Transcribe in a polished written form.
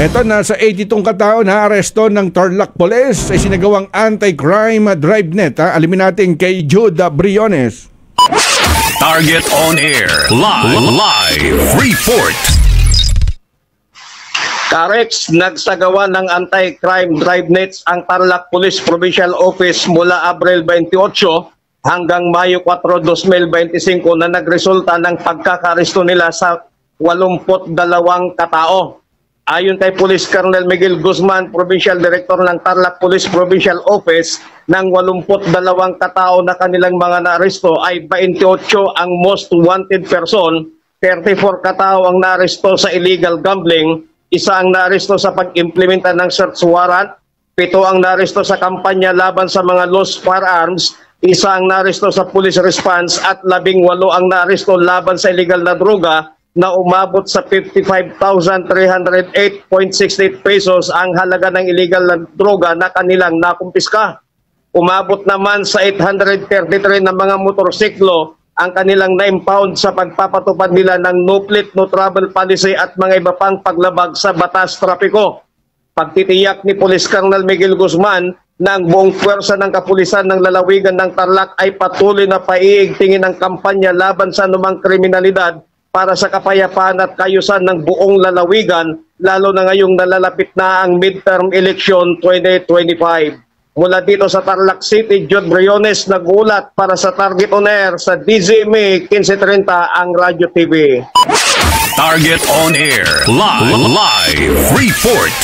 Eto, nasa 82 katao na aresto ng Tarlac Police ay sinagawang anti-crime drive net. Alimin natin kay Jude Briones. Target on air. Live report. Karex, nagsagawa ng anti-crime drive nets ang Tarlac Police Provincial Office mula Abril 28 hanggang Mayo 4, 2025 na nagresulta ng pagkakaresto nila sa 82 katao. Ayon kay Police Colonel Miguel Guzman, Provincial Director ng Tarlac Police Provincial Office, ng 82 katao na kanilang mga naaresto ay 28 ang most wanted person, 34 katao ang naaresto sa illegal gambling, isa ang naaresto sa pag-implementa ng search warrant, 7 ang naaresto sa kampanya laban sa mga lost firearms, isa ang naaresto sa police response at 18 ang naaresto laban sa illegal na droga na umabot sa 55,308.68 pesos ang halaga ng illegal na droga na kanilang nakumpiska. Umabot naman sa 833 na mga motorsiklo ang kanilang na-impound sa pagpapatupad nila ng no plate, no travel policy at mga iba pang paglabag sa batas trapiko. Pagtitiyak ni Police Colonel Miguel Guzman na ang buong pwersa ng kapulisan ng lalawigan ng Tarlac ay patuloy na paiigtingin ang kampanya laban sa anumang kriminalidad para sa kapayapaan at kayusan ng buong lalawigan, lalo na ngayong nalalapit na ang midterm election 2025. Mula dito sa Tarlac City, Jude Briones nagulat para sa Target On Air sa DZMA 1530 ang Radyo TV. Target on air. Live report.